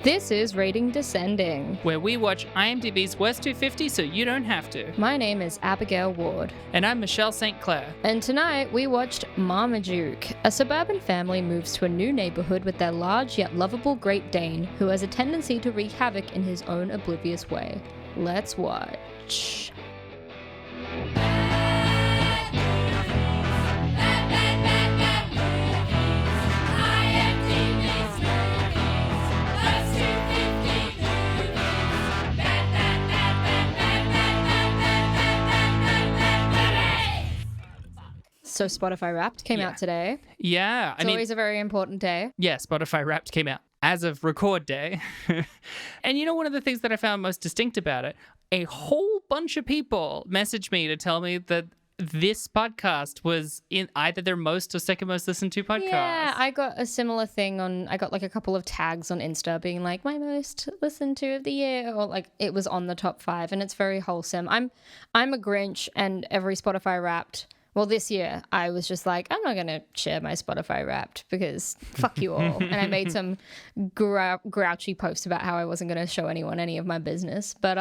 This is Rating Descending, where we watch IMDb's Worst 250 so you don't have to. My name is Abigail Ward. And I'm Michelle St. Clair. And tonight we watched Marmaduke. A suburban family moves to a new neighborhood with their large yet lovable Great Dane, who has a tendency to wreak havoc in his own oblivious way. Let's watch. So Spotify Wrapped came out today. Yeah. It's always a very important day. Yeah, Spotify Wrapped came out as of record day. And you know, one of the things that I found most distinct about it, a whole bunch of people messaged me to tell me that this podcast was in either their most or second most listened to podcast. Yeah, I got a similar thing I got like a couple of tags on Insta being like my most listened to of the year, or like it was on the top 5, and it's very wholesome. I'm a Grinch, and every Spotify Wrapped, well, this year I was just like, I'm not going to share my Spotify Wrapped because fuck you all. And I made some grouchy post about how I wasn't going to show anyone any of my business. But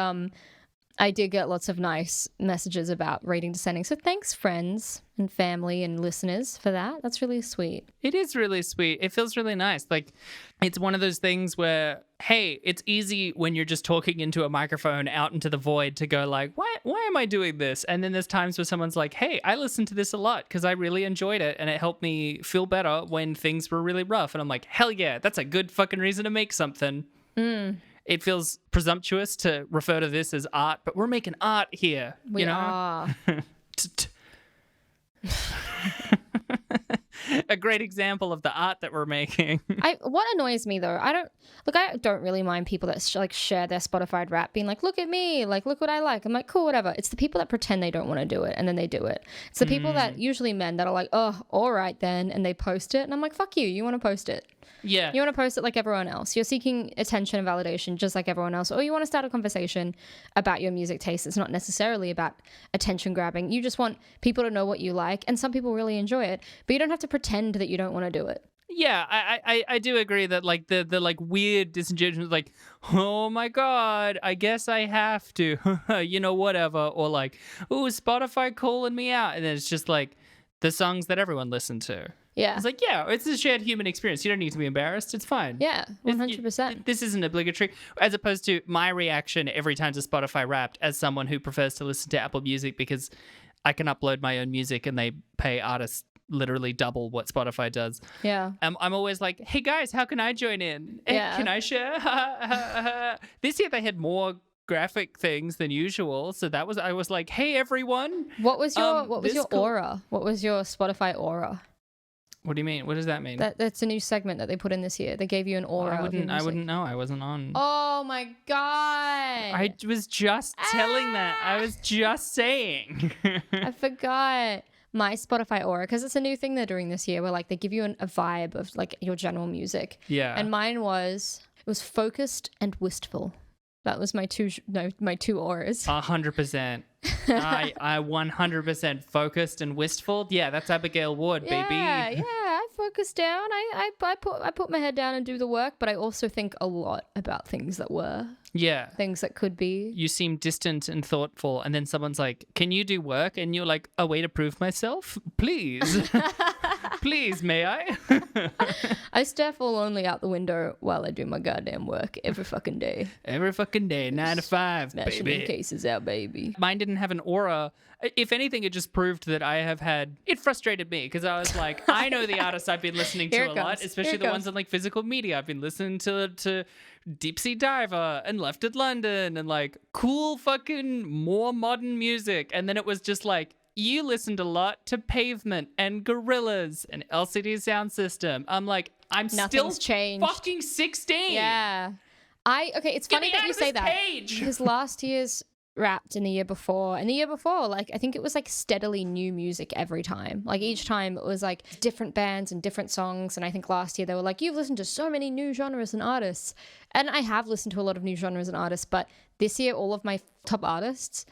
I did get lots of nice messages about Rating Descending. So thanks, friends and family and listeners, for that. That's really sweet. It is really sweet. It feels really nice. Like, it's one of those things where, hey, it's easy when you're just talking into a microphone out into the void to go like, why am I doing this? And then there's times where someone's like, hey, I listened to this a lot because I really enjoyed it and it helped me feel better when things were really rough. And I'm like, hell yeah, that's a good fucking reason to make something. It feels presumptuous to refer to this as art, but we're making art here. We are. A great example of the art that we're making. What annoys me though, I don't really mind people that share their Spotify Wrapped being like, look at me, like look what I like. I'm like, cool, whatever. It's the people that pretend they don't want to do it and then they do it. It's the people that, usually men, that are like, oh, all right then, and they post it and I'm like, fuck you, you want to post it. Yeah. You want to post it like everyone else. You're seeking attention and validation just like everyone else. Or you want to start a conversation about your music taste. It's not necessarily about attention grabbing. You just want people to know what you like. And some people really enjoy it. But you don't have to pretend that you don't want to do it. Yeah, I do agree that like the like weird disingenuous, like, oh my God, I guess I have to, you know, whatever. Or like, ooh, Spotify calling me out. And then it's just like the songs that everyone listened to. Yeah. It's like, yeah, it's a shared human experience. You don't need to be embarrassed. It's fine. Yeah, 100%. This isn't obligatory. As opposed to my reaction every time to Spotify Wrapped as someone who prefers to listen to Apple Music because I can upload my own music and they pay artists literally double what Spotify does. Yeah. I'm always like, hey guys, how can I join in? Hey, Yeah. can I share? This year they had more graphic things than usual, so I was like, hey everyone. What was your aura? What was your Spotify aura? What do you mean? What does that mean? That's a new segment that they put in this year. They gave you an aura. I wouldn't know. I wasn't on. Oh my God. I was just telling that. I was just saying. I forgot my Spotify aura, because it's a new thing they're doing this year where like they give you a vibe of like your general music. Yeah. And mine was focused and wistful. That was my two auras. 100%. I 100% focused and wistful. Yeah, that's Abigail Ward, baby. Yeah, I focus down. I put my head down and do the work, but I also think a lot about things that were. Yeah. Things that could be. You seem distant and thoughtful, and then someone's like, can you do work? And you're like, a way to prove myself? Please. Please, may I? I stare forlornly out the window while I do my goddamn work every fucking day. Every fucking day, 9 to 5, Smashing baby. them cases out, baby. Mine didn't have an aura. If anything, it just proved that I have had... It frustrated me because I was like, I know the artists I've been listening to a lot, especially the ones on like physical media. I've been listening to Deep Sea Diver and Left at London and like cool fucking more modern music. And then it was just like, you listened a lot to Pavement and Gorillaz and LCD Sound System. I'm like, Nothing's still changed. Fucking 16. Yeah. It's funny that you say that. Because last year's Wrapped and the year before, like I think it was like steadily new music every time. Like each time it was like different bands and different songs. And I think last year they were like, you've listened to so many new genres and artists. And I have listened to a lot of new genres and artists, but this year all of my top artists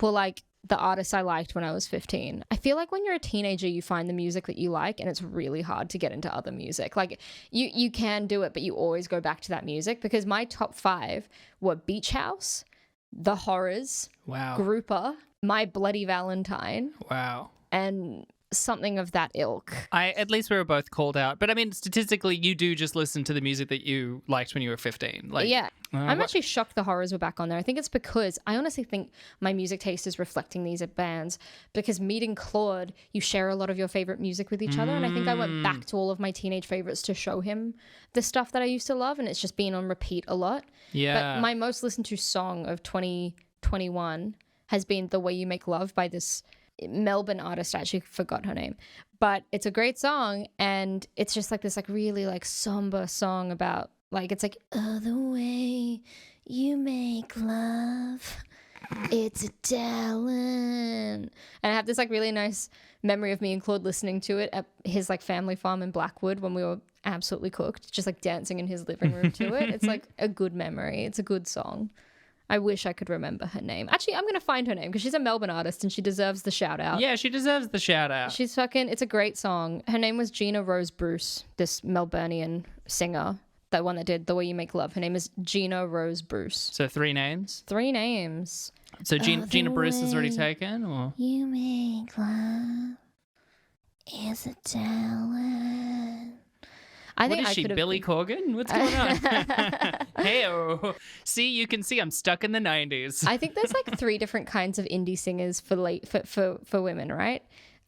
were like the artists I liked when I was 15. I feel like when you're a teenager, you find the music that you like, and it's really hard to get into other music. Like you can do it, but you always go back to that music, because my top 5 were Beach House, The Horrors, Wow. Grouper, My Bloody Valentine, Wow. and something of that ilk. At least we were both called out. But I mean, statistically, you do just listen to the music that you liked when you were 15. Like, Yeah. I'm actually shocked the Horrors were back on there. I think it's because I honestly think my music taste is reflecting these bands, because meeting Claude, you share a lot of your favorite music with each other. And I think I went back to all of my teenage favorites to show him the stuff that I used to love. And it's just been on repeat a lot. Yeah. But my most listened to song of 2021 has been The Way You Make Love by this Melbourne artist. I actually forgot her name, but it's a great song, and it's just like this like really like somber song about like, it's like, oh, the way you make love, it's a talent. And I have this like really nice memory of me and Claude listening to it at his like family farm in Blackwood when we were absolutely cooked, just like dancing in his living room to it. It's like a good memory. It's a good song. I wish I could remember her name. Actually, I'm going to find her name, because she's a Melbourne artist and she deserves the shout out. Yeah, she deserves the shout out. She's fucking, it's a great song. Her name was Gina Rose Bruce, this Melburnian singer, that one that did The Way You Make Love. Her name is Gina Rose Bruce. So 3 names. 3 names. So Gina Bruce is already taken, or? You make love is a talent. I What think is I she, could've Billy been- Corgan? What's going on? Hey, see, you can see I'm stuck in the 90s. I think there's like 3 different kinds of indie singers for women, right?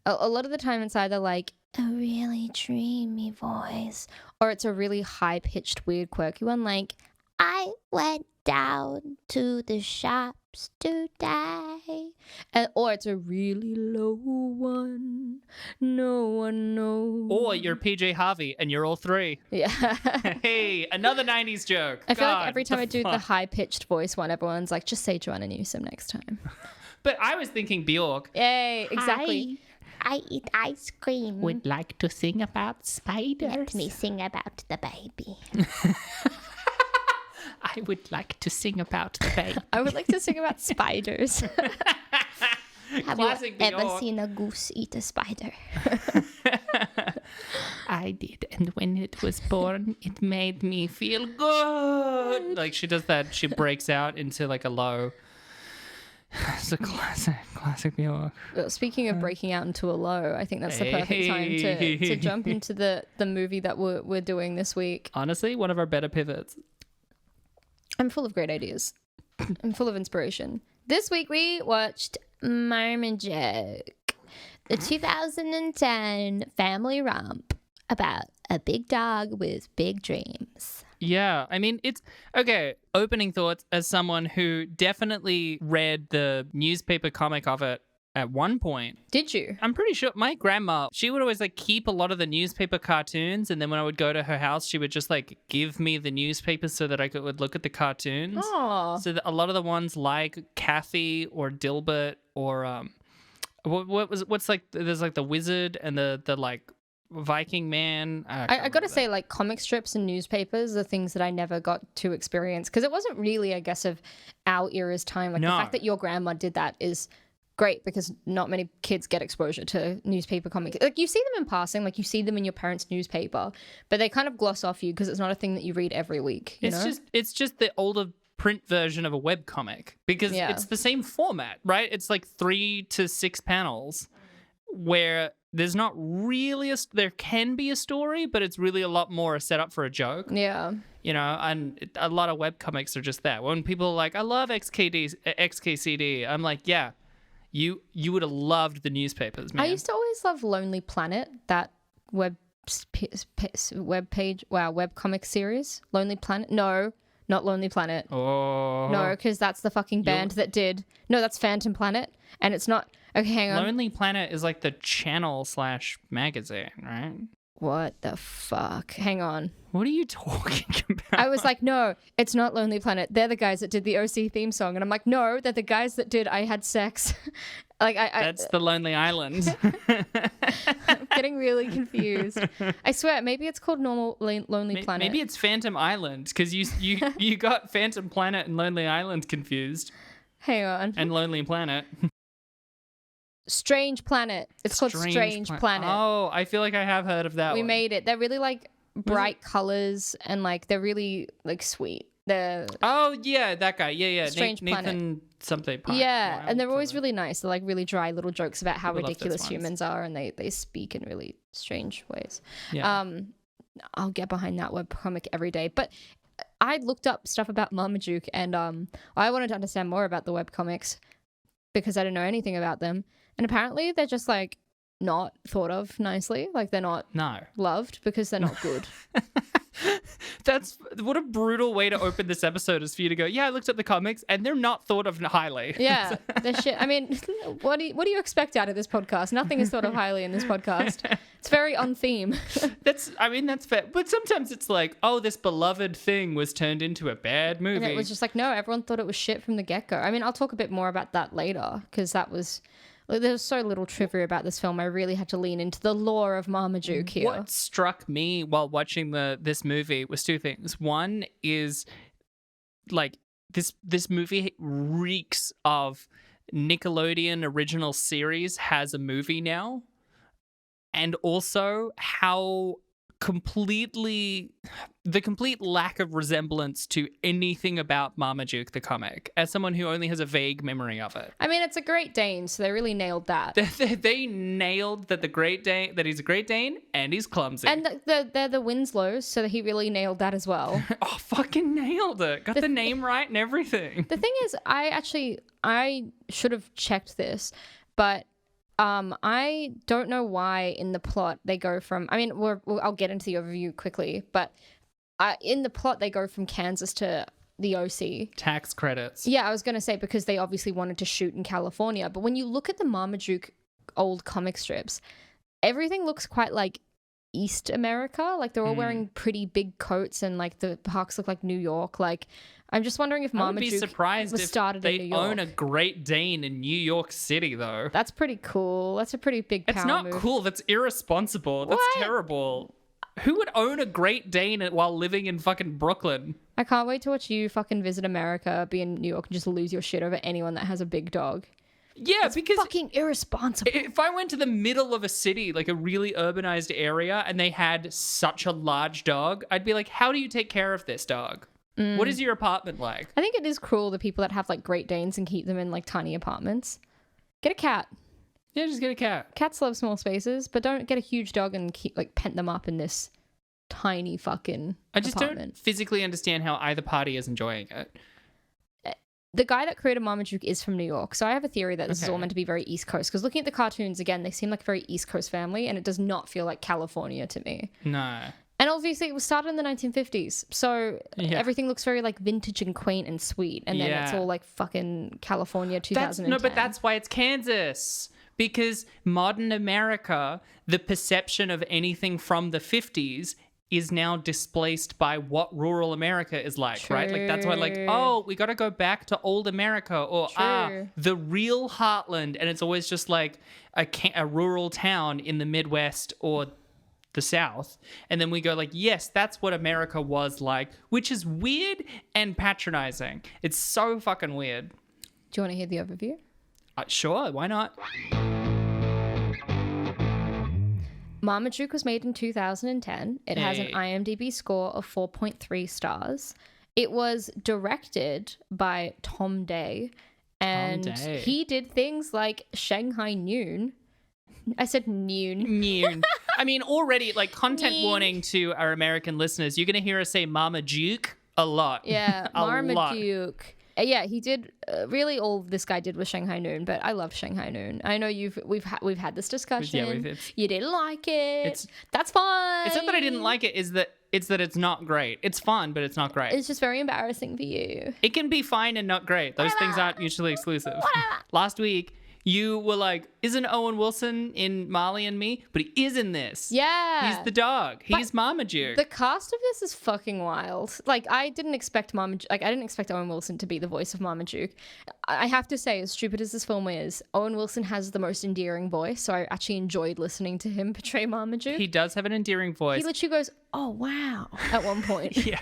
A lot of the time it's either like a really dreamy voice, or it's a really high-pitched, weird, quirky one like, I went down to the shops today. Or it's a really low one. No one knows. Or you're PJ Harvey and you're all 3. Yeah. Hey, another 90s joke. I feel God, like every time I do the fuck? high-pitched voice one, everyone's like, just say Joanna Newsom next time. But I was thinking Bjork. Yay, exactly. I eat ice cream. Would like to sing about spiders. Let me sing about the baby. I would like to sing about the baby. I would like to sing about spiders. Have Classic you ever Bjork. seen a goose eat a spider? I did, and when it was born, it made me feel good. Like she does that, she breaks out into like a low. It's a classic Bjork. Well, speaking of breaking out into a low, I think that's the perfect time to jump into the movie that we're doing this week. Honestly, one of our better pivots. I'm full of great ideas. I'm full of inspiration. This week we watched Marmaduke, the 2010 family romp about a big dog with big dreams. Yeah, I mean, it's okay. Opening thoughts as someone who definitely read the newspaper comic of it at one point. Did you? I'm pretty sure my grandma, she would always like keep a lot of the newspaper cartoons, and then when I would go to her house, she would just like give me the newspapers so that I would look at the cartoons. Oh, So a lot of the ones like Kathy or Dilbert or what's like, there's like the Wizard and the like Viking Man. I gotta say, like, comic strips and newspapers are things that I never got to experience, because it wasn't really, I guess, of our era's time. Like, No. the fact that your grandma did that is great, because not many kids get exposure to newspaper comics. Like, you see them in passing, like you see them in your parents' newspaper, but they kind of gloss off you because it's not a thing that you read every week. You know? It's just the older print version of a web comic, because Yeah. it's the same format, right? It's like 3 to 6 panels where there's not really there can be a story, but it's really a lot more a setup for a joke. Yeah. You know, and a lot of web comics are just that. When people are like, I love XKCD, I'm like, yeah, you would have loved the newspapers, man. I used to always love Lonely Planet, that web comic series. Lonely Planet? No, not Lonely Planet. Oh. No, because that's the fucking band that did. No, that's Phantom Planet, and it's not. Okay, hang on. Lonely Planet is like the channel/magazine, right? What the fuck? Hang on. What are you talking about? I was like, no, it's not Lonely Planet. They're the guys that did the OC theme song, and I'm like, no, they're the guys that did I Had Sex. Like That's the Lonely Island. I'm getting really confused. I swear, maybe it's called Lonely Planet. Maybe it's Phantom Island, because you got Phantom Planet and Lonely Island confused, Hang on. and Lonely Planet. Strange Planet. It's called Strange Planet. Oh, I feel like I have heard of that We one. made it. They're really like bright colors and like they're really like sweet. They're Oh, yeah, that guy. Yeah. Strange Nathan something. Pine. yeah, and they're always something. really nice. They're like really dry little jokes about how I love those ridiculous ones. humans are, and they speak in really strange ways. Yeah. I'll get behind that webcomic every day. But I looked up stuff about Marmaduke, and I wanted to understand more about the webcomics because I didn't know anything about them. And apparently they're just like not thought of nicely. Like they're not No. loved because they're not good. That's what a brutal way to open this episode is for you to go, yeah, I looked at the comics and they're not thought of highly. Yeah, they're shit. I mean, what do you expect out of this podcast? Nothing is thought of highly in this podcast. It's very on theme. That's fair. But sometimes it's like, oh, this beloved thing was turned into a bad movie. And it was just like, no, everyone thought it was shit from the get-go. I mean, I'll talk a bit more about that later because that was... Like, there was so little trivia about this film. I really had to lean into the lore of Marmaduke here. What struck me while watching this movie was two things. One is like this movie reeks of Nickelodeon original series has a movie now, and also how the complete lack of resemblance to anything about Marmaduke the comic, as someone who only has a vague memory of it. I mean, it's a Great Dane, so they really nailed that. They nailed that that he's a Great Dane and he's clumsy. And they're the Winslows, so he really nailed that as well. Oh, fucking nailed it. Got the name right and everything. The thing is, I should have checked this, but I don't know why in the plot they go from... I mean, I'll get into the overview quickly, but in the plot they go from Kansas to the OC. Tax credits. Yeah, I was going to say because they obviously wanted to shoot in California, but when you look at the Marmaduke old comic strips, everything looks quite like East America. Like they're all wearing pretty big coats and like the parks look like New York. Like I'm just wondering if Marmaduke I would be surprised was if started in New they York. own a Great Dane in New York City, though. That's pretty cool. That's a pretty big power It's not move. cool. That's irresponsible. That's What? terrible. Who would own a Great Dane while living in fucking Brooklyn? I can't wait to watch you fucking visit America, be in New York, and just lose your shit over anyone that has a big dog. Yeah, because Fucking irresponsible. if I went to the middle of a city, like a really urbanized area, and they had such a large dog, I'd be like, how do you take care of this dog? What is your apartment like? I think it is cruel the people that have like Great Danes and keep them in like tiny apartments. Get a cat. Yeah, just get a cat. Cats love small spaces, but don't get a huge dog and keep like pent them up in this tiny fucking I just apartment. don't physically understand how either party is enjoying it. The guy that created Marmaduke is from New York, so I have a theory that this is all Okay. meant to be very East Coast. Because looking at the cartoons again, they seem like a very East Coast family, and it does not feel like California to me. No. And obviously, it was started in the 1950s, so Yeah. everything looks very like vintage and quaint and sweet. And then it's Yeah. all like fucking California 2010. But that's why it's Kansas. Because modern America, the perception of anything from the 50s is now displaced by what rural America is like, right? Like that's why, like, True. oh, we got to go back to old America, or True. the real heartland, and it's always just like a rural town in the Midwest or the South, and then we go like, yes, that's what America was like, which is weird and patronizing. It's so fucking weird. Do you want to hear the overview? Sure, why not? Marmaduke was made in 2010. It has an Hey. IMDb score of 4.3 stars. It was directed by Tom Day, and Day. he did things like Shanghai Noon. I said noon. Noon. I mean, already, like, content Noon. warning to our American listeners. You're going to hear us say Marmaduke a lot. Yeah, A lot. Marmaduke. Yeah, he did. Really, all this guy did was Shanghai Noon, but I love Shanghai Noon. I know we've had this discussion. it's- You didn't like it. It's- That's fine. It's not that I didn't like it, it's not great. It's fun, but it's not great. It's just very embarrassing for you. It can be fine and not great. Those things aren't mutually exclusive. Last week, you were like, isn't Owen Wilson in Marley and Me? But he is in this. Yeah, He's the dog. He's Marmaduke. The cast of this is fucking wild. Like, I didn't expect Owen Wilson to be the voice of Marmaduke. I have to say, as stupid as this film is, Owen Wilson has the most endearing voice, so I actually enjoyed listening to him portray Marmaduke. He does have an endearing voice. He literally goes, oh, wow, at one point. Yeah.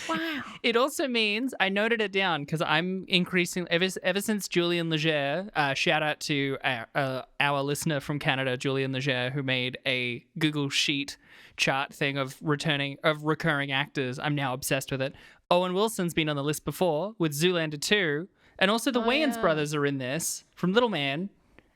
Wow. It also means, I noted it down because I'm increasing, ever since Julian Leger, shout out to our listener from Canada, Julian Leger, who made a Google Sheet chart thing of recurring actors. I'm now obsessed with it. Owen Wilson's been on the list before with Zoolander 2. And also the Wayans yeah. brothers are in this from Little Man.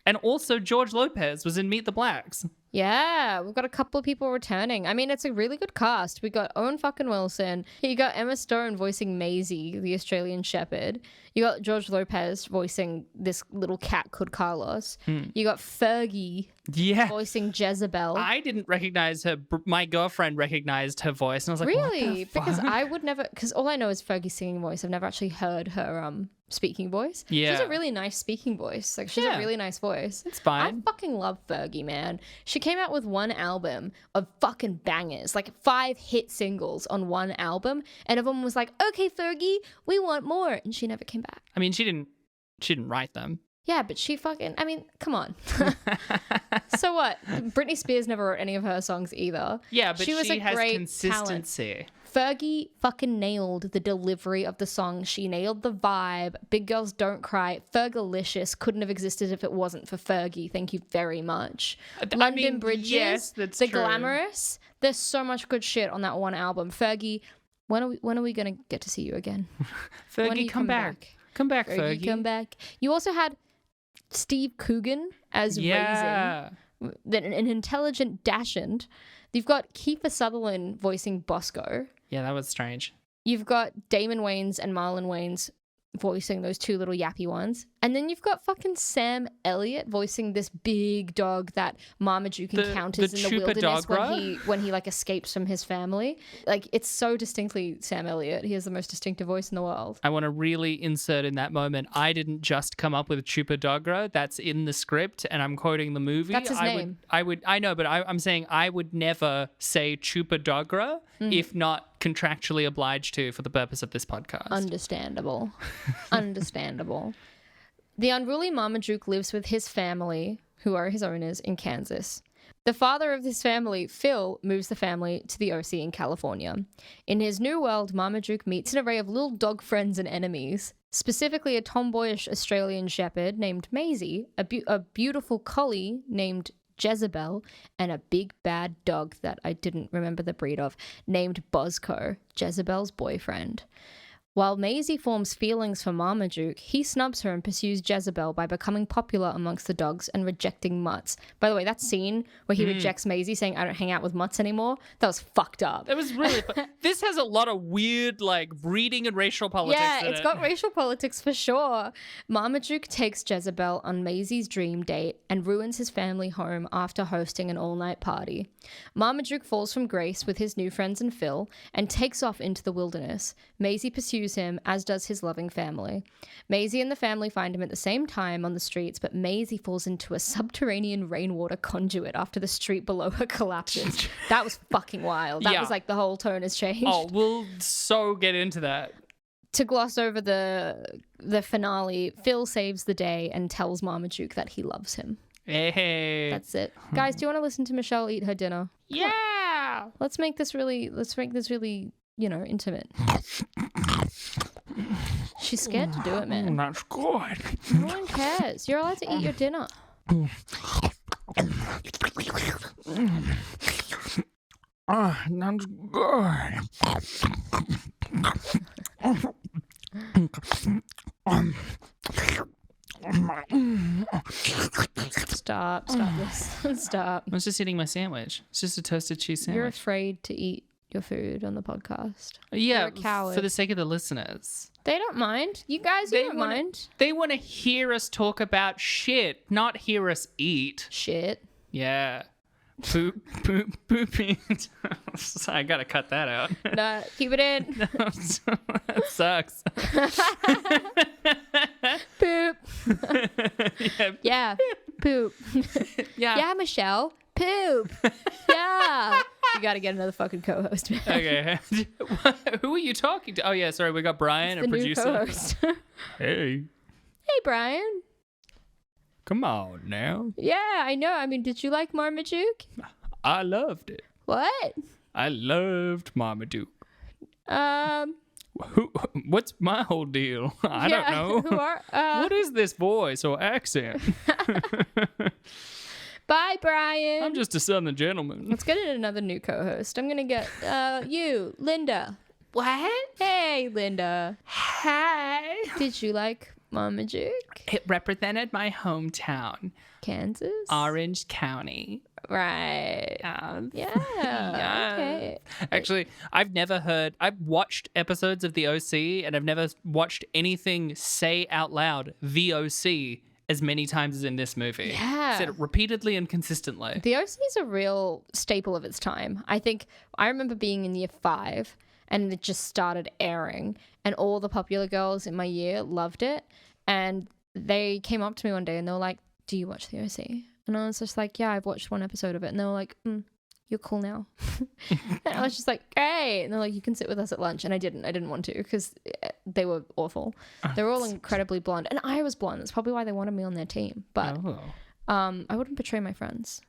And also George Lopez was in Meet the Blacks. Yeah, we've got a couple of people returning. I mean, it's a really good cast. We got Owen fucking Wilson. You got Emma Stone voicing Maisie, the Australian Shepherd. You got George Lopez voicing this little cat called Carlos. You got Fergie voicing Jezebel. I didn't recognize her. My girlfriend recognized her voice, and I was like, really? What the fuck? Because I would never, because all I know is Fergie's singing voice. I've never actually heard her speaking voice. Yeah. She's a really nice speaking voice. Like, she's a really nice voice. It's fine. I fucking love Fergie, man. She came out with one album of fucking bangers, like 5 hit singles on one album, and everyone was like, okay, Fergie, we want more. And she never came back. I mean, she didn't write them. Yeah, but she fucking, I mean, come on. So what? Britney Spears never wrote any of her songs either. Yeah, but she was a has great consistency. Talent. Fergie fucking nailed the delivery of the song. She nailed the vibe. Big Girls Don't Cry. Fergalicious couldn't have existed if it wasn't for Fergie. Thank you very much. London Bridges. Yes, that's The true. Glamorous. There's so much good shit on that one album. Fergie, when are we gonna get to see you again? When do Fergie, you come back. Come back, Fergie. Come back. You also had Steve Coogan as Raisin, an intelligent Dachshund. You've got Kiefer Sutherland voicing Bosco. Yeah, that was strange. You've got Damon Wayans and Marlon Wayans voicing those 2 little yappy ones. And then you've got fucking Sam Elliott voicing this big dog that Marmaduke encounters in the wilderness when he like escapes from his family. Like, it's so distinctly Sam Elliott. He has the most distinctive voice in the world. I want to really insert in that moment. I didn't just come up with Chupadogra. That's in the script, and I'm quoting the movie. That's his name. I know, but I'm saying I would never say Chupadogra if not contractually obliged to for the purpose of this podcast. Understandable. Understandable. The unruly Marmaduke lives with his family, who are his owners, in Kansas. The father of this family, Phil, moves the family to the OC in California. In his new world, Marmaduke meets an array of little dog friends and enemies, specifically a tomboyish Australian shepherd named Maisie, a beautiful collie named Jezebel, and a big bad dog that I didn't remember the breed of, named Bosco, Jezebel's boyfriend. While Maisie forms feelings for Marmaduke, he snubs her and pursues Jezebel by becoming popular amongst the dogs and rejecting mutts. By the way, that scene where he rejects Maisie saying, I don't hang out with mutts anymore, that was fucked up. That was really this has a lot of weird like breeding and racial politics in It's got racial politics for sure. Marmaduke takes Jezebel on Maisie's dream date and ruins his family home after hosting an all-night party. Marmaduke falls from grace with his new friends and Phil and takes off into the wilderness. Maisie pursues him, as does his loving family. Maisie and the family find him at the same time on the streets, but Maisie falls into a subterranean rainwater conduit after the street below her collapses. That was fucking wild. That was like the whole tone has changed. Oh, we'll so get into that. To gloss over the finale, Phil saves the day and tells Marmaduke that he loves him. Hey. That's it. Guys, do you want to listen to Michelle eat her dinner? Yeah. Let's make this really, intimate. She's scared to do it, man. That's good. No one cares. You're allowed to eat your dinner. That's good. Stop this. Stop. I was just eating my sandwich. It's just a toasted cheese You're sandwich. afraid to eat your food on the podcast. Yeah, You're a coward. for the sake of the listeners. They don't mind. You guys, you don't mind. They want to hear us talk about shit, not hear us eat. Shit. Yeah. Pooping. I gotta cut that out. No, keep it in. That sucks. Poop. Yeah. Poop. Yeah. Michelle. Poop. Yeah. You gotta get another fucking co-host, man. Okay. Who are you talking to? Oh yeah, sorry. We got Brian, The a new producer. co-host. Hey, Hey, Brian. come on now. Yeah, I know. I mean, did you like Marmaduke? I loved it. What? I loved Marmaduke. Um, What's my whole deal? I don't know. Who are? What is this voice or accent? Bye, Brian. I'm just a southern gentleman. Let's get another new co-host. I'm gonna get you, Linda. What? Hey, Linda. Hi. Did you like Marmaduke? It represented my hometown, Kansas? Orange County. Right. Yeah. Okay. Actually, I've watched episodes of The OC, and I've never watched anything say out loud The OC as many times as in this movie. Yeah. Said it repeatedly and consistently. The OC is a real staple of its time. I remember being in year 5 and it just started airing, and all the popular girls in my year loved it. And they came up to me one day and they were like, "Do you watch The OC?" And I was just like, "Yeah, I've watched one episode of it." And they were like, "You're cool now." And I was just like, "Great." And they're like, "You can sit with us at lunch." And I didn't want to because they were awful. They were all incredibly blonde. And I was blonde. That's probably why they wanted me on their team. But I wouldn't betray my friends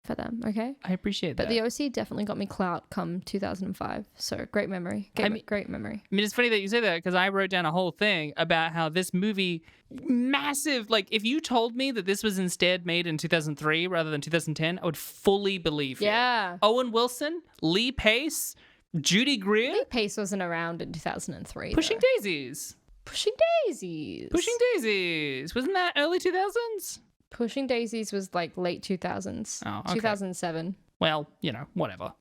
for them, okay? I appreciate that. But the OC definitely got me clout come 2005. So great memory. Great memory. I mean, it's funny that you say that because I wrote down a whole thing about how this movie, massive, like if you told me that this was instead made in 2003 rather than 2010, I would fully believe you. Yeah. Owen Wilson, Lee Pace, Judy Greer. Lee Pace wasn't around in 2003. Pushing though. Daisies. Pushing Daisies. Pushing Daisies. Wasn't that early 2000s? Pushing Daisies was like late 2000s. Oh, okay. 2007. Well, whatever.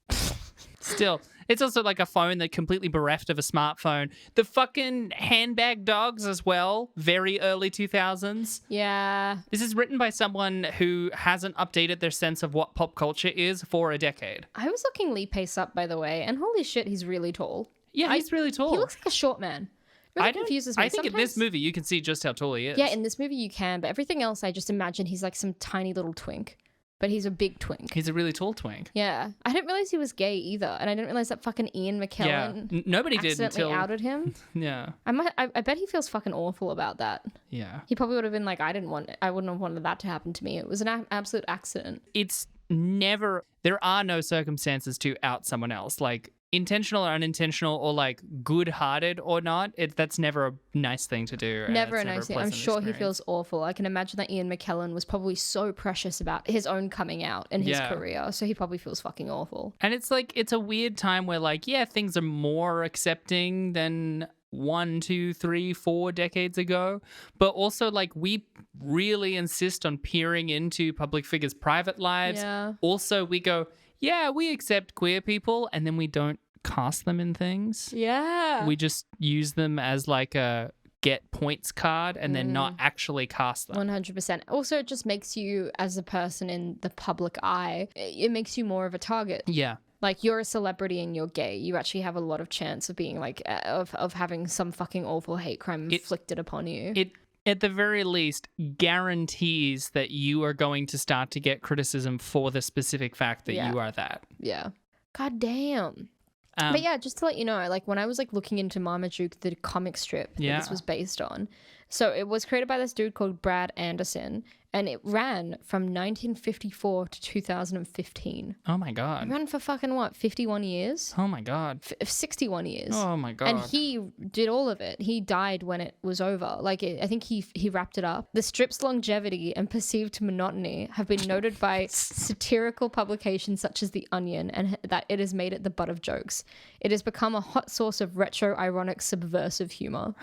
Still, it's also like a phone that completely bereft of a smartphone. The fucking handbag dogs as well, very early 2000s. Yeah. This is written by someone who hasn't updated their sense of what pop culture is for a decade. I was looking Lee Pace up, by the way, and holy shit, he's really tall. Yeah, he's really tall. He looks like a short man. Really confuses me. I think in this movie you can see just how tall he is. Yeah, in this movie you can, but everything else I just imagine he's like some tiny little twink. But he's a big twink. He's a really tall twink. Yeah. I didn't realize he was gay either. And I didn't realize that fucking Ian McKellen nobody did accidentally until outed him. Yeah. I bet he feels fucking awful about that. Yeah. He probably would have been like, I wouldn't have wanted that to happen to me. It was an absolute accident. It's never, there are no circumstances to out someone else. Like, intentional or unintentional or like good-hearted or not, that's never a nice thing to do. Never a nice thing. I'm sure he feels awful. I can imagine that Ian McKellen was probably so precious about his own coming out in his career, so he probably feels fucking awful. And it's like, it's a weird time where like, yeah, things are more accepting than 1, 2, 3, 4 decades ago, but also like we really insist on peering into public figures' private lives. Yeah. Also, we go, yeah, we accept queer people, and then we don't cast them in things. Yeah. We just use them as like a get points card and then not actually cast them. 100%. Also, it just makes you, as a person in the public eye, it makes you more of a target. Yeah. Like, you're a celebrity and you're gay. You actually have a lot of chance of being like, of having some fucking awful hate crime inflicted upon you. It, at the very least, guarantees that you are going to start to get criticism for the specific fact that you are that. Yeah. God damn. But yeah, just to let you know, like when I was like looking into Marmaduke, the comic strip that this was based on, so it was created by this dude called Brad Anderson, and it ran from 1954 to 2015. Oh my God. It ran for fucking what, 51 years? Oh my God. 61 years. Oh my God. And he did all of it. He died when it was over. Like, I think he wrapped it up. The strip's longevity and perceived monotony have been noted by satirical publications such as The Onion, and that it has made it the butt of jokes. It has become a hot source of retro-ironic subversive humor.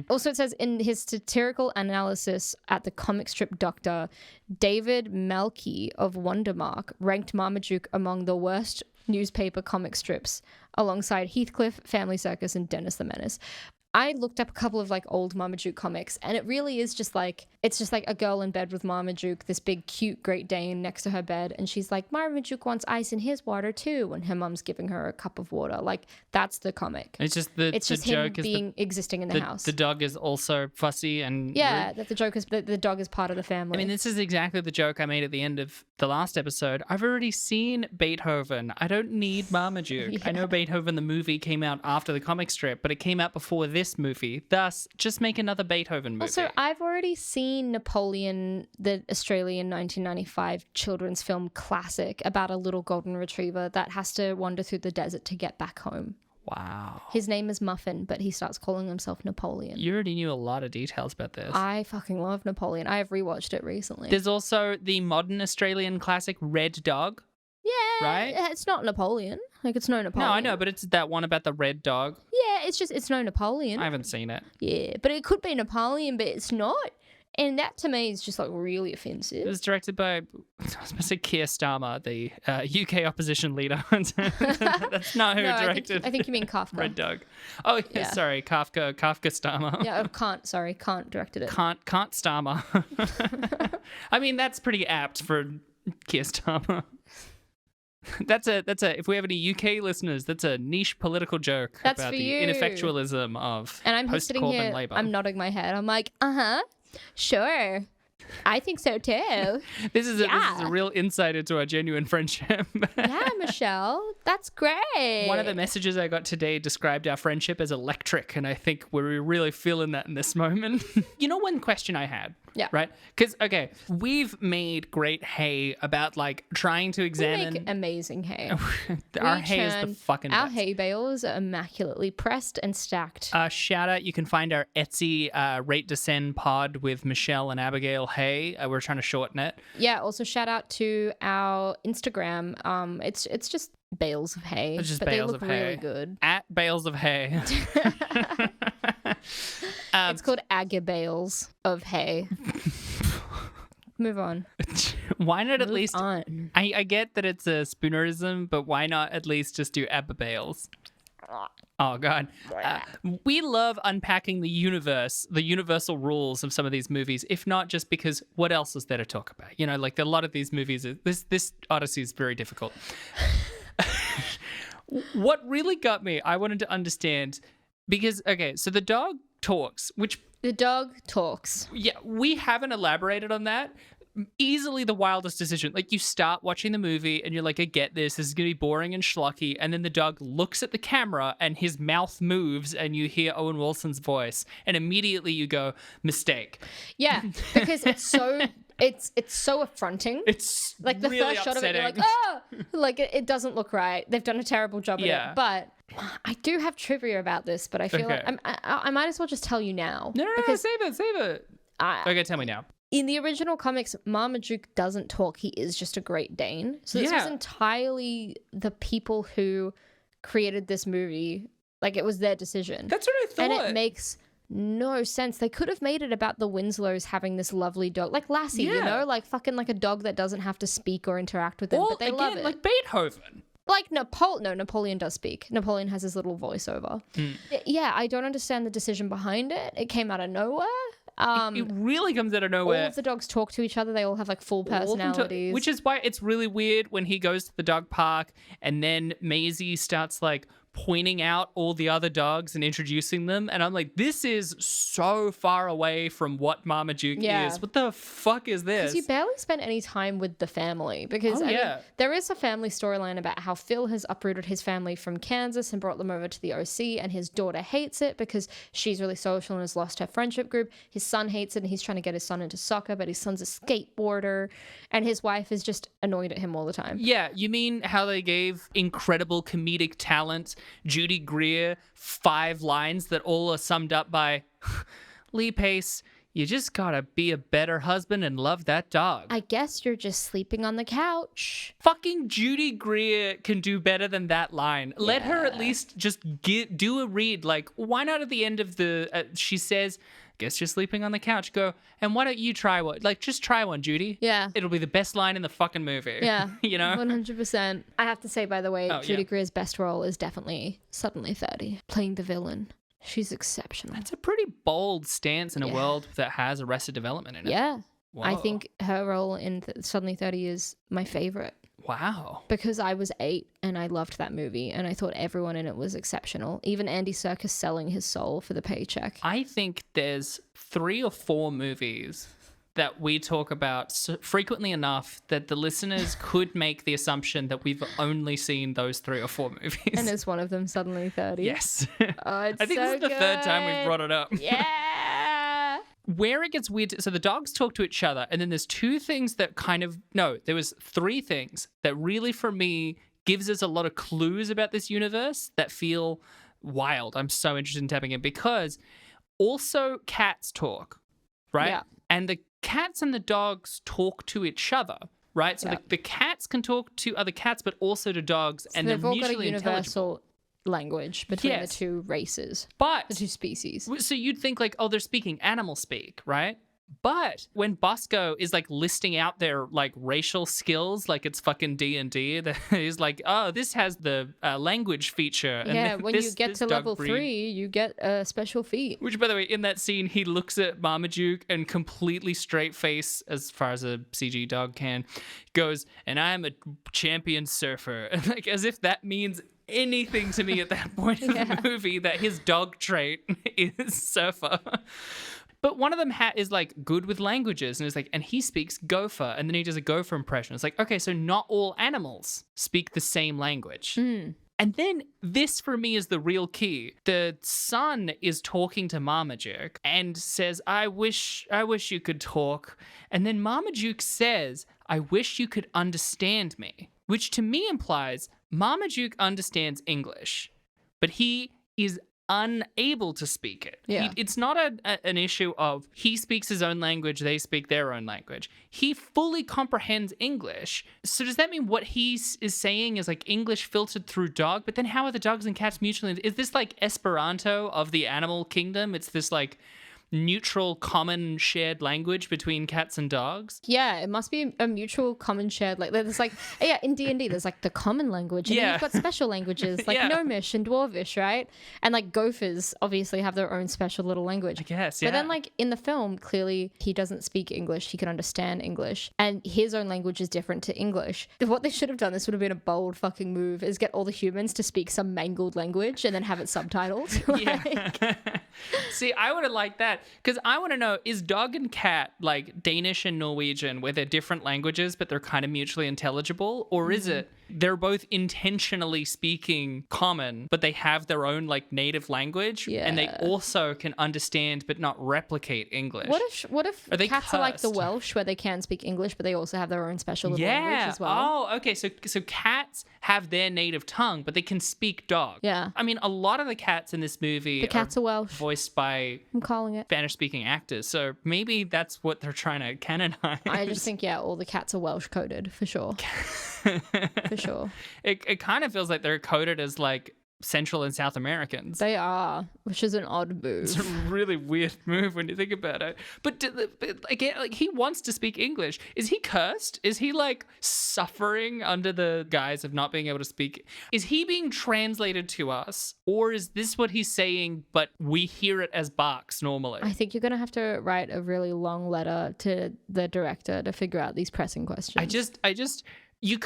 Also, it says in his satirical analysis at the comic strip doctor, David Melky of Wondermark ranked Marmaduke among the worst newspaper comic strips alongside Heathcliff, Family Circus, and Dennis the Menace. I looked up a couple of like old Marmaduke comics, and it really is just like, it's just like a girl in bed with Marmaduke, this big cute Great Dane next to her bed, and she's like, Marmaduke wants ice in his water too, and her mum's giving her a cup of water. Like, that's the comic. It's just the joke him is existing in the house. The dog is also fussy and rude. That the joke is the dog is part of the family. I mean, this is exactly the joke I made at the end of the last episode. I've already seen Beethoven. I don't need Marmaduke. I know Beethoven the movie came out after the comic strip, but it came out before this this movie. Thus, just make another Beethoven movie. Also, I've already seen Napoleon, the Australian 1995 children's film classic about a little golden retriever that has to wander through the desert to get back home. Wow. His name is Muffin, but he starts calling himself Napoleon. You already knew a lot of details about this. I fucking love Napoleon. I have rewatched it recently. There's also the modern Australian classic Red Dog. Yeah, Right? It's not Napoleon. Like, it's no Napoleon. No, I know, but it's that one about the red dog. Yeah, it's no Napoleon. I haven't seen it. Yeah, but it could be Napoleon, but it's not. And that to me is just like really It offensive. was directed by, I was supposed to say Keir Starmer, the UK opposition leader. That's not who No, directed I think you mean Kafka. Red Dog. Oh, yeah, Yeah. sorry, Kafka Starmer. Yeah, Kant directed it. Can't Starmer. I mean, that's pretty apt for Keir Starmer. That's a if we have any UK listeners, that's a niche political joke That's about for the you. ineffectualism of And I'm just sitting post-Corbyn here, Labour. I'm nodding my head. I'm like, sure. I think so too. This is a Yeah. real insight into our genuine friendship. Yeah, Michelle, that's great. One of the messages I got today described our friendship as electric, and I think we're really feeling that in this moment. You know, one question I had, Yeah. right? Because, okay, we've made great hay about, like, trying to We examine... make amazing hay. our We hay is the churn- fucking Our best. hay bales are immaculately pressed and stacked. Shout out, you can find our Etsy Rate Descend pod with Michelle and Abigail Hay. We're trying to shorten it. Yeah, also shout out to our Instagram. It's just bales of hay. It's just but bales they look of hay. really good. At Bales of Hay. It's called Agabales of hay. Move on. Why not at Move least... on. I get that it's a spoonerism, but why not at least just do Abigail's? Oh, God. We love unpacking the universe, the universal rules of some of these movies, if not just because what else is there to talk about? You know, like a lot of these movies, this Odyssey is very difficult. What really got me, I wanted to understand, because, okay, so the dog talks, which, The dog talks. yeah, we haven't elaborated on that. Easily the wildest decision. Like, you start watching the movie and you're like, I get this is gonna be boring and schlocky, and then the dog looks at the camera and his mouth moves and you hear Owen Wilson's voice, and immediately you go, mistake. Yeah, because it's so it's so affronting. It's Like the really first shot of it, upsetting. you're like, oh, like it doesn't look right. They've done a terrible job at Yeah. it. But I do have trivia about this, but I feel like Okay. I might as well just tell you now. No, because save it. I- Okay, tell me now. in the original comics, Marmaduke doesn't talk. He is just a Great Dane. So this was Yeah. entirely the people who created this movie. Like, it was their decision. That's what I thought. And it makes no sense. They could have made it about the Winslows having this lovely dog, like Lassie, you Yeah. know, like fucking like a dog that doesn't have to speak or interact with them, Well, but they again, love it. like Beethoven. Like Napoleon does speak. Napoleon has his little voiceover. Yeah, I don't understand the decision behind it. It came out of nowhere. It really comes out of All nowhere. of the dogs talk to each other. They all have like full All of them personalities. which is why it's really weird when he goes to the dog park and then Maisie starts like pointing out all the other dogs and introducing them, and I'm like, this is so far away from what Marmaduke Yeah. is. What the fuck is this? Because you barely spend any time with the family. Because Oh, I mean, yeah. there is a family storyline about how Phil has uprooted his family from Kansas and brought them over to the OC, and his daughter hates it because she's really social and has lost her friendship group. His son hates it, and he's trying to get his son into soccer, but his son's a skateboarder, and his wife is just annoyed at him all the time. Yeah, you mean how they gave incredible comedic talent Judy Greer 5 lines that all are summed up by Lee Pace, you just gotta be a better husband and love that dog. I guess you're just sleeping on the couch. Fucking Judy Greer can do better than that line. Let her at least just do a read. Like, why not at the end of the, she says, guess you're sleeping on the couch. Go, and why don't you try one? Like, just try one, Judy. Yeah. It'll be the best line in the fucking movie. Yeah. You know? 100%. I have to say, by the way, Oh, Judy yeah. Greer's best role is definitely Suddenly 30, playing the villain. She's exceptional. It's a pretty bold stance in a Yeah. world that has Arrested Development in it. Yeah. I Whoa. think her role in Suddenly 30 is my favorite Wow. because I was 8 and I loved that movie and I thought everyone in it was exceptional. Even Andy Serkis selling his soul for the paycheck. I think there's 3 or 4 movies that we talk about frequently enough that the listeners could make the assumption that we've only seen those 3 or 4 movies. And is one of them suddenly 30? Yes. Oh, it's I think so this is the third time we've brought it up. Yeah. Where it gets weird, so the dogs talk to each other, and then there's 2 things that there was 3 things that really, for me, gives us a lot of clues about this universe that feel wild. I'm so interested in tapping in because also cats talk, right? Yeah. And the cats and the dogs talk to each other, right? So Yeah. the cats can talk to other cats, but also to dogs, and they're They've all got a mutually intelligible. universal language between Yes. the 2 races, But the 2 species. so you'd think like, oh, they're speaking animal speak, right? But when Bosco is like listing out their like racial skills, like it's fucking D&D, he's like, oh, this has the language feature. And Yeah, then when this- you get this to dog level breed- 3, you get a special feat. Which, by the way, in that scene, he looks at Marmaduke and completely straight face, as far as a CG dog can, goes, and I'm a champion surfer. And like, as if that means anything to me at that point in the movie, that his dog trait is surfer. But one of them is like good with languages, and is like, and he speaks gopher, and then he does a gopher impression. It's like, okay, so not all animals speak the same language. And then this for me is the real key. The son is talking to Marmaduke and says, I wish you could talk. And then Marmaduke says, I wish you could understand me, which to me implies Marmaduke understands English, but he is unable to speak it. Yeah. It's not an issue of he speaks his own language, they speak their own language. He fully comprehends English. So does that mean what he is saying is like English filtered through dog? But then how are the dogs and cats mutually? Is this like Esperanto of the animal kingdom? It's this like neutral, common, shared language between cats and dogs? Yeah, it must be a mutual common shared, like there's like, yeah, in D&D there's like the common language, and then Yeah. you've got special languages like Yeah. Gnomish and Dwarvish, right? And like gophers obviously have their own special little language. I guess, yeah. But then like in the film, clearly he doesn't speak English, he can understand English, and his own language is different to English. What they should have done, this would have been a bold fucking move, is get all the humans to speak some mangled language and then have it subtitled. Like, See, I would have liked that, because I want to know, is dog and cat like Danish and Norwegian, where they're different languages but they're kind of mutually intelligible, or is it they're both intentionally speaking common but they have their own like native language, and they Yeah. also can understand but not replicate English? what if Are they cats are like the cursed? Welsh, where they can speak English but they also have their own special little language Yeah. as well? Oh, okay. So cats have their native tongue, but they can speak dog. Yeah. I mean, a lot of the cats in this movie The cats are Welsh. voiced by I'm calling it. Spanish-speaking actors. So maybe that's what they're trying to canonize. I just think, yeah, all the cats are Welsh coded for sure. For sure. it kind of feels like they're coded as like Central and South Americans. They are, which is an odd It's a move. really weird move when you think about it. But again, like he wants to speak English. Is he cursed? Is he like suffering under the guise of not being able to speak? Is he being translated to us, or is this what he's saying, but we hear it as barks normally? I think you're going to have to write a really long letter to the director to figure out these pressing questions. I just, you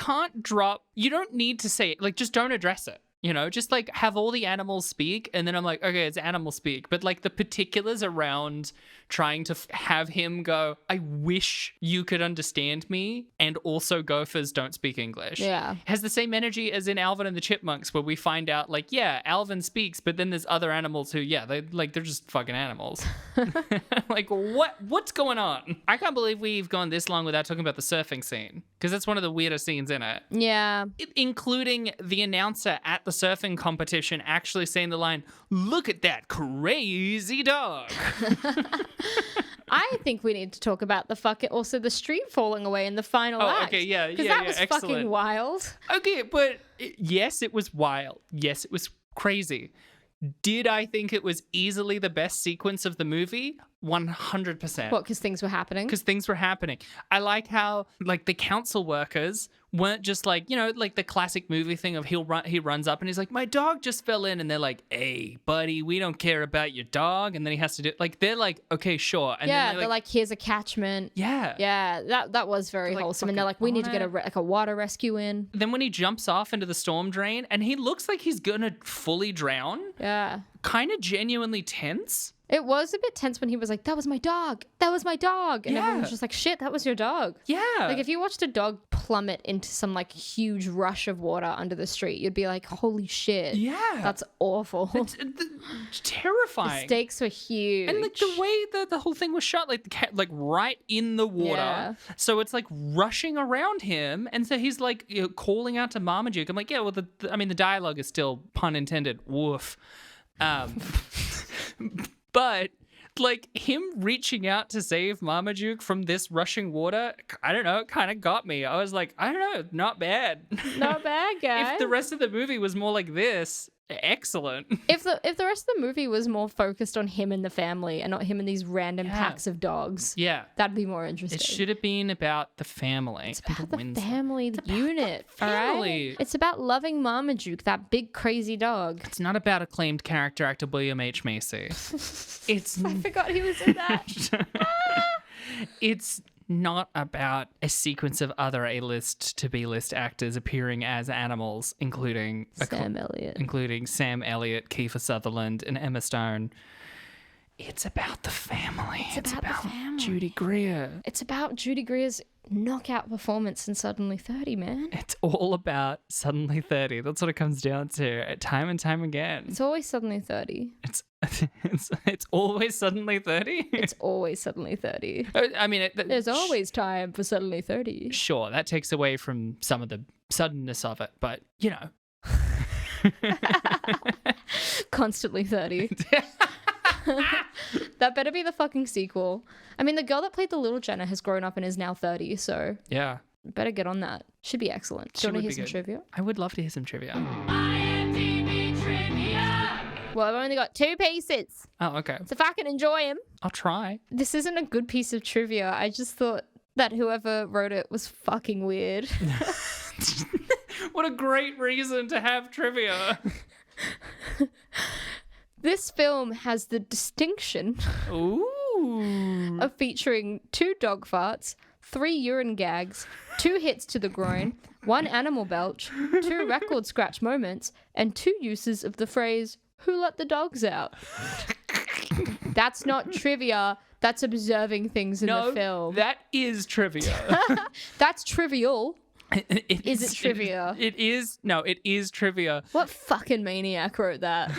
don't need to say it. Like, just don't address it. You know, just like have all the animals speak, and then I'm like, okay, it's animal speak. But like the particulars around trying to have him go, I wish you could understand me, and also gophers don't speak English. Yeah. Has the same energy as in Alvin and the Chipmunks, where we find out like, yeah, Alvin speaks, but then there's other animals who, yeah, they're just fucking animals. Like, what's going on? I can't believe we've gone this long without talking about the surfing scene, because that's one of the weirdest scenes in it. Yeah. Including the announcer at the surfing competition actually saying the line, "Look at that crazy dog." I think we need to talk about also the street falling away in the final Oh, act. okay, yeah, Because yeah, that yeah, was excellent. fucking wild. Okay, but yes, it was wild. Yes, it was crazy. Did I think it was easily the best sequence of the movie? 100%. What, because things were happening? Because things were happening. I like how like the council workers weren't just like, you know, like the classic movie thing of he runs up and he's like, my dog just fell in, and they're like, hey buddy, we don't care about your dog, and then he has to do like, they're like, okay, sure. And yeah, then they're like, here's a catchment. yeah. Yeah, that was very They're like, wholesome. And they're like, we need to get fucking a water rescue in. Then when he jumps off into the storm drain and he looks like he's gonna fully drown, Yeah. kind of genuinely tense. It was a bit tense when he was like, that was my dog. That was my dog. And everyone was just like, shit, that was your dog. Yeah. Like if you watched a dog plummet into some like huge rush of water under the street, you'd be like, holy shit. Yeah. That's awful. It's terrifying. The stakes were huge. And like the way the whole thing was shot, like the cat, like right in the water. Yeah. So it's like rushing around him. And so he's like calling out to Marmaduke. I'm like, yeah, well, the dialogue is still, pun intended, woof. But like him reaching out to save Marmaduke from this rushing water, I don't know, it kind of got me. I was like, I don't know, not bad. Not bad, guy. If the rest of the movie was more like this, excellent. If the rest of the movie was more focused on him and the family and not him and these random packs of dogs, Yeah. that'd be more interesting. It should have been about the family. It's about the Windsor. family unit, all family. right? It's about loving Marmaduke, that big crazy dog. It's not about acclaimed character actor William H. Macy. It's I forgot he was in that. it's not about a sequence of other A-list to B-list actors appearing as animals, including Sam Elliott. including Sam Elliott, Kiefer Sutherland, and Emma Stone. It's about the family. It's about the family. Judy Greer. It's about Judy Greer's knockout performance in Suddenly 30, man. It's all about Suddenly 30. That's what it comes down to, time and time again. It's always Suddenly 30. It's always Suddenly 30. It's always Suddenly 30. I mean, There's always time for Suddenly 30. sure, that takes away from some of the suddenness of it, but you know. Constantly 30. That better be the fucking sequel. I mean, the girl that played the little Jenna has grown up and is now 30, so Yeah. better get on that. Should be excellent. Do She you want to would hear be some good. trivia? I would love to hear some trivia. Well, I've only got 2 pieces, Oh, okay. so if I can enjoy them. I'll try. This isn't a good piece of trivia. I just thought that whoever wrote it was fucking weird. What a great reason to have trivia. This film has the distinction Ooh. of featuring 2 dog farts, 3 urine gags, 2 hits to the groin, 1 animal belch, 2 record scratch moments, and 2 uses of the phrase, "Who let the dogs out?" That's not trivia. That's observing things in the film. That is trivia. That's trivial. Is it It trivia? It is. No, it is trivia. What fucking maniac wrote that?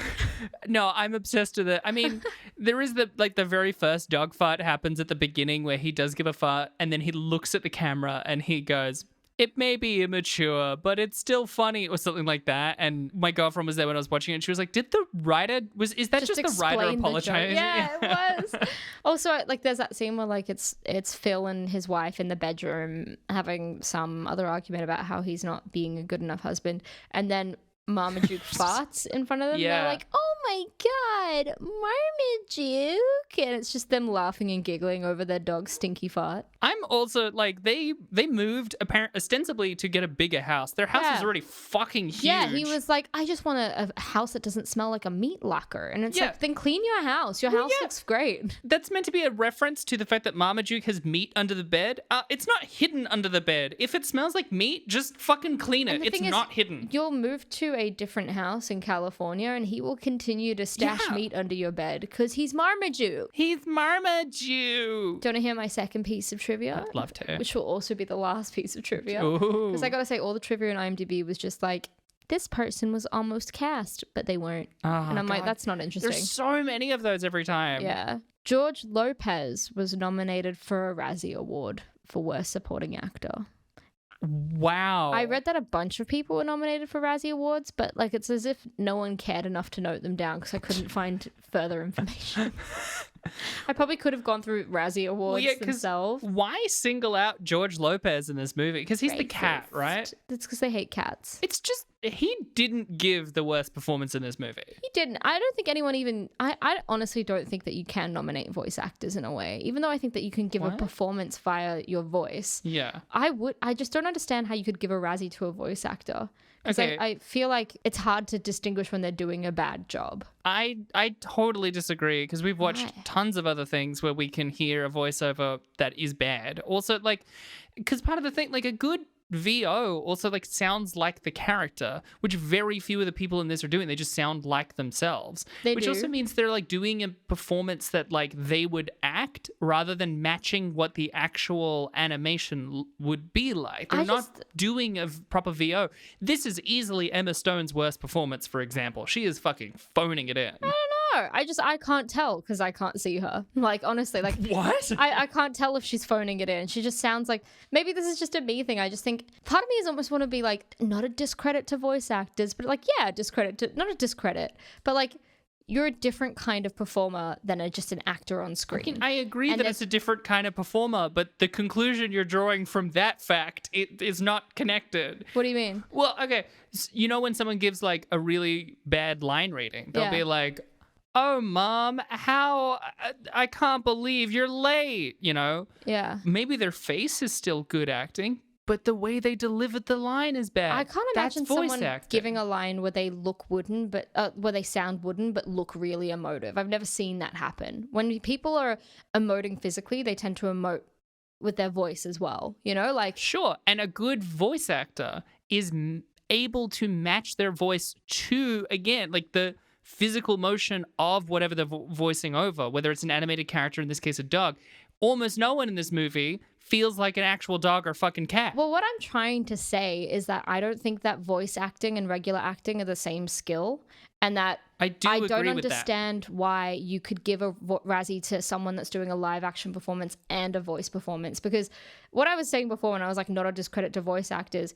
No, I'm obsessed with it. I mean, there is the very first dog fart happens at the beginning where he does give a fart and then he looks at the camera and he goes, "It may be immature, but it's still funny," or something like that. And my girlfriend was there when I was watching it. And she was like, "Did the writer is that just the writer explain the joke. apologizing?" Yeah, it was. Also, like, there's that scene where like it's Phil and his wife in the bedroom having some other argument about how he's not being a good enough husband, and then Marmaduke farts in front of them. Yeah. They're like, "Oh my god, Marmaduke!" And it's just them laughing and giggling over their dog's stinky fart. I'm also like they moved ostensibly to get a bigger house. Their house is Yeah. already fucking huge. Yeah, he was like, "I just want a house that doesn't smell like a meat locker." And it's Yeah. like, then clean your house. Your house yeah. looks great. That's meant to be a reference to the fact that Marmaduke has meat under the bed. It's not hidden under the bed. If it smells like meat, just fucking clean it. And the It's thing is, not hidden. You'll move to a different house in California and he will continue to stash Yeah. meat under your bed because he's Marmaduke. He's Marmaduke. Do you want to hear my second piece of trivia? I'd love to. Which will also be the last piece of trivia. Ooh. Because I gotta say, all the trivia on IMDb was just like, this person was almost cast, but they weren't. Oh, And I'm like, God. that's not interesting. There's so many of those every time. Yeah. George Lopez was nominated for a Razzie Award for Worst Supporting Actor. Wow. I read that a bunch of people were nominated for Razzie Awards, but like it's as if no one cared enough to note them down because I couldn't find further information. I probably could have gone through Razzie Awards yeah, 'cause themselves. Why single out George Lopez in this movie? Because he's the cat, right? That's because they hate cats. It's just he didn't give the worst performance in this movie. He didn't. I don't think anyone even. I honestly don't think that you can nominate voice actors in a way, even though I think that you can give a What? performance via your voice. Yeah. I just don't understand how you could give a Razzie to a voice actor. Because Okay. I feel like it's hard to distinguish when they're doing a bad job. I totally disagree because we've watched Why? tons of other things where we can hear a voiceover that is bad. Also, like, because part of the thing, like, a good VO also like sounds like the character, which very few of the people in this are doing. They just sound like themselves. Which do. also means they're like doing a performance that like they would act rather than matching what the actual animation would be like. They're not doing a proper VO. This is easily Emma Stone's worst performance, for example. She is fucking phoning it in. No, I can't tell because I can't see her. Like, honestly, like What? I can't tell if she's phoning it in. She just sounds like, maybe this is just a me thing. I just think part of me is almost want to be like, not a discredit to voice actors, but like, yeah, not a discredit, but like, you're a different kind of performer than just an actor on screen. I agree that it's a different kind of performer, but the conclusion you're drawing from that fact, it is not connected. What do you mean? Well, okay. You know when someone gives like a really bad line rating, they'll be like, "Oh, Mom, how I can't believe you're late," you know? Yeah. Maybe their face is still good acting, but the way they delivered the line is bad. I can't imagine That's voice someone acting. giving a line where they look wooden, but where they sound wooden, but look really emotive. I've never seen that happen. When people are emoting physically, they tend to emote with their voice as well. You know, like Sure, and a good voice actor is able to match their voice to, again, like the physical motion of whatever they're voicing over, whether it's an animated character, in this case a dog. Almost no one in this movie feels like an actual dog or fucking cat. Well, what I'm trying to say is that I don't think that voice acting and regular acting are the same skill, and that I don't don't agree with that. understand why you could give a Razzie to someone that's doing a live action performance and a voice performance. Because what I was saying before when I was like, not a discredit to voice actors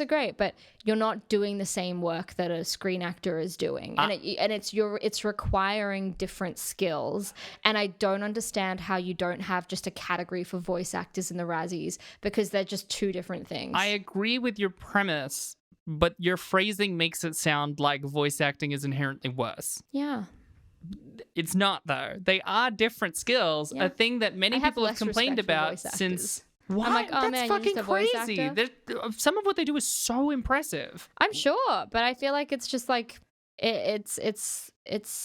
are great, but you're not doing the same work that a screen actor is doing. And it's requiring different skills. And I don't understand how you don't have just a category for voice actors in the Razzies, because they're just two different things. I agree with your premise, but your phrasing makes it sound like voice acting is inherently worse. Yeah. It's not, though. They are different skills, Yeah. a thing that many I have people have less complained respect for about voice since... actors. What? I'm like, oh, That's man, you're fucking just a voice crazy. actor? Some of what they do is so impressive. I'm sure, but I feel like it's just like it's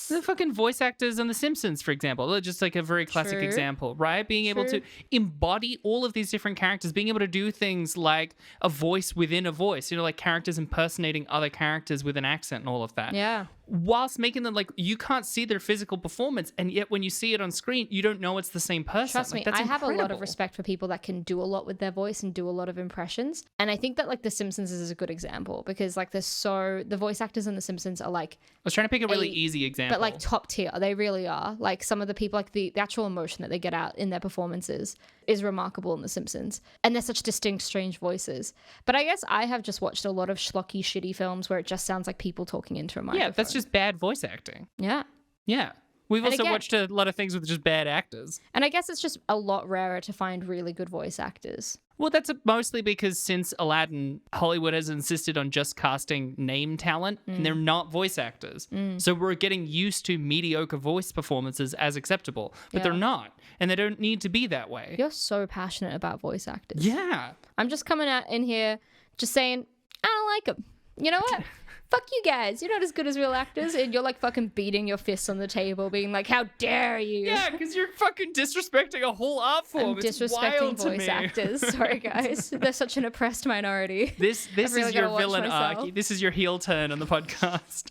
The fucking voice actors on The Simpsons, for example, just like a very classic True. example, right? Being able to True. embody all of these different characters, being able to do things like a voice within a voice, you know, like characters impersonating other characters with an accent and all of that. yeah. Whilst making them like, you can't see their physical performance, and yet when you see it on screen, you don't know it's the same person. Trust Like, me, that's I have a lot incredible. of respect for people that can do a lot with their voice and do a lot of impressions. And I think that like The Simpsons is a good example, because like the voice actors in The Simpsons are like, I was trying to pick a really easy example. but like top tier. They really are. Like some of the people, like the actual emotion that they get out in their performances is remarkable in The Simpsons. And they're such distinct, strange voices. But I guess I have just watched a lot of schlocky, shitty films where it just sounds like people talking into a microphone. yeah, that's just bad voice acting. Yeah. Yeah. We've And also again- watched a lot of things with just bad actors. And I guess it's just a lot rarer to find really good voice actors. Well, that's mostly because since Aladdin, Hollywood has insisted on just casting name talent, and they're not voice actors. So we're getting used to mediocre voice performances as acceptable, but they're Yeah. not, and they don't need to be that way. You're so passionate about voice actors. Yeah. I'm just coming out in here just saying, I don't like them. You know what? Fuck you guys. You're not as good as real actors. And you're like fucking beating your fists on the table, being like, how dare you? Yeah, because you're fucking disrespecting a whole art form. I'm It's disrespecting wild to voice me. actors. Sorry, guys. They're such an oppressed minority. This really is your gotta watch villain myself. arc. This is your heel turn on the podcast.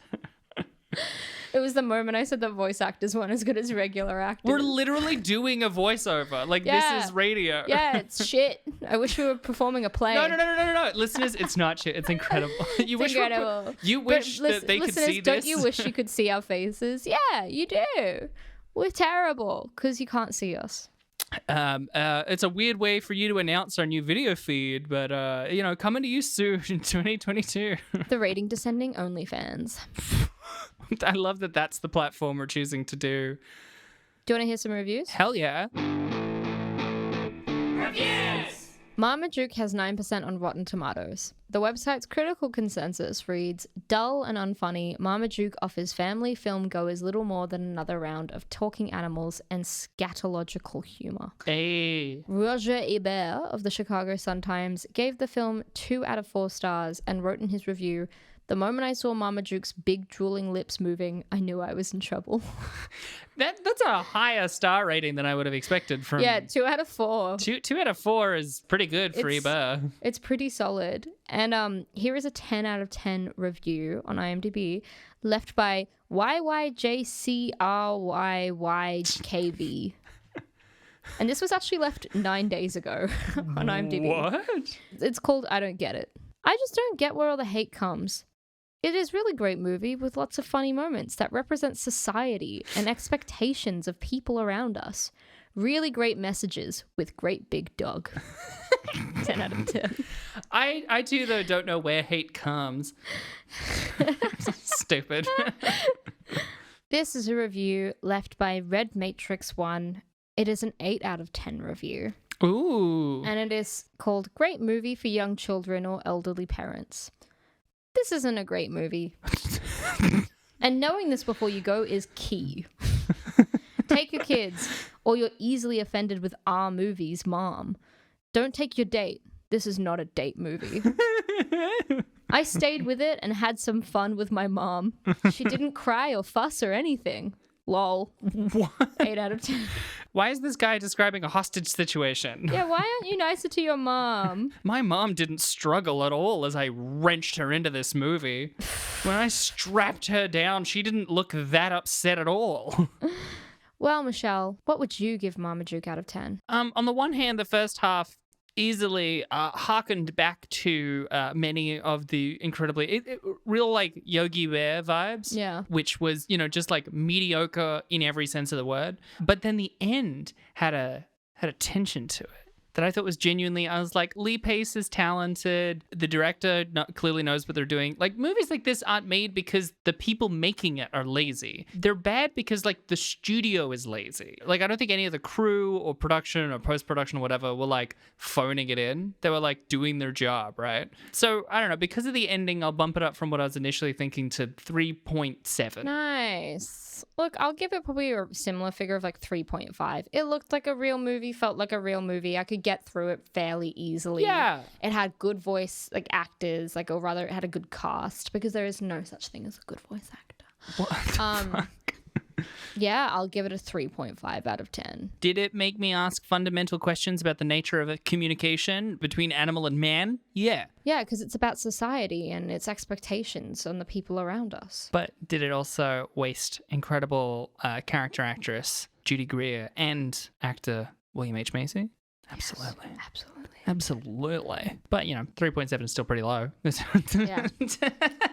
It was the moment I said that voice actors weren't as good as regular actors. We're literally doing a voiceover. Like, Yeah. this is radio. Yeah, it's shit. I wish we were performing a play. No. Listeners, it's not shit. It's incredible. You wish incredible. you But wish that they could listeners, see don't this. you wish you could see our faces? Yeah, you do. We're terrible because you can't see us. It's a weird way for you to announce our new video feed, but coming to you soon in 2022. The rating descending OnlyFans. I love that that's the platform we're choosing to do. Do you want to hear some reviews? Hell yeah. Marmaduke has 9% on Rotten Tomatoes. The website's critical consensus reads, dull and unfunny, Marmaduke offers family film goers little more than another round of talking animals and scatological humor. Hey. Roger Ebert of the Chicago Sun-Times gave the film 2 out of 4 stars and wrote in his review, The moment I saw Marmaduke's big drooling lips moving, I knew I was in trouble. That's a higher star rating than I would have expected from. Yeah, 2 out of 4. Two out of 4 is pretty good for Eba. It's pretty solid. And here is a 10 out of 10 review on IMDb left by YYJCRYYKB. And this was actually left 9 days ago on IMDb. What? It's called I Don't Get It. I just don't get where all the hate comes. It is really great movie with lots of funny moments that represent society and expectations of people around us. Really great messages with great big dog. 10 out of 10. I too, though, don't know where hate comes. Stupid. This is a review left by Red Matrix 1. It is an 8 out of 10 review. Ooh. And it is called Great Movie for Young Children or Elderly Parents. This isn't a great movie. And knowing this before you go is key. Take your kids, or you're easily offended with our movies, Mom. Don't take your date. This is not a date movie. I stayed with it and had some fun with my mom. She didn't cry or fuss or anything. Lol. What? 8 out of 10. Why is this guy describing a hostage situation? Yeah, why aren't you nicer to your mom? My mom didn't struggle at all as I wrenched her into this movie. When I strapped her down, she didn't look that upset at all. Well, Michelle, what would you give Marmaduke out of 10? On the one hand, the first half easily harkened back to many of the incredibly real like Yogi Bear vibes. Yeah. Which was, just like mediocre in every sense of the word. But then the end had a tension to it that I thought was genuinely, I was like, Lee Pace is talented. The director clearly knows what they're doing. Like, movies like this aren't made because the people making it are lazy. They're bad because, like, the studio is lazy. Like, I don't think any of the crew or production or post-production or whatever were, like, phoning it in. They were, like, doing their job, right? So, I don't know. Because of the ending, I'll bump it up from what I was initially thinking to 3.7. Nice. Look, I'll give it probably a similar figure of like 3.5. It looked like a real movie, felt like a real movie. I could get through it fairly easily. Yeah. It had good voice, like actors, like, or rather it had a good cast because there is no such thing as a good voice actor. What the fuck? Yeah, I'll give it a 3.5 out of 10. Did it make me ask fundamental questions about the nature of a communication between animal and man? Yeah. Yeah, because it's about society and its expectations on the people around us. But did it also waste incredible character actress Judy Greer and actor William H. Macy? Absolutely. Yes, absolutely. Absolutely. But, 3.7 is still pretty low. Yeah.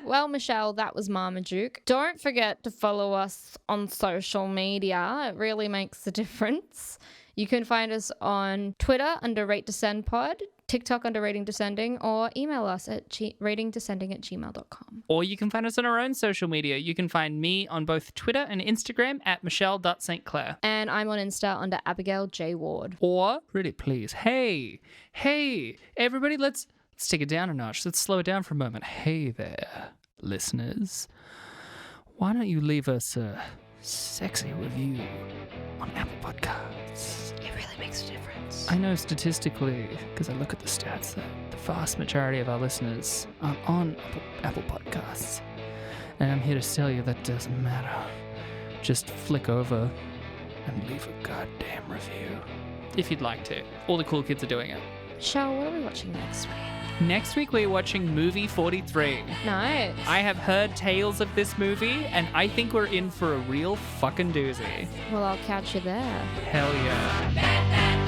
Well, Michelle, that was Marmaduke. Don't forget to follow us on social media. It really makes a difference. You can find us on Twitter under Rate Descend Pod, TikTok under Rating Descending, or email us at ratingdescending@gmail.com. Or you can find us on our own social media. You can find me on both Twitter and Instagram at michelle.stclair. And I'm on Insta under Abigail J. Ward. Or, pretty please, hey, everybody, let's take it down a notch. Let's slow it down for a moment. Hey there, listeners. Why don't you leave us a sexy review on Apple Podcasts? It really makes a difference. I know statistically, because I look at the stats, that the vast majority of our listeners are on Apple Podcasts. And I'm here to tell you that doesn't matter. Just flick over and leave a goddamn review. If you'd like to. All the cool kids are doing it. Michelle, what are we watching next week? Next week, we're watching Movie 43. Nice. I have heard tales of this movie, and I think we're in for a real fucking doozy. Well, I'll catch you there. Hell yeah.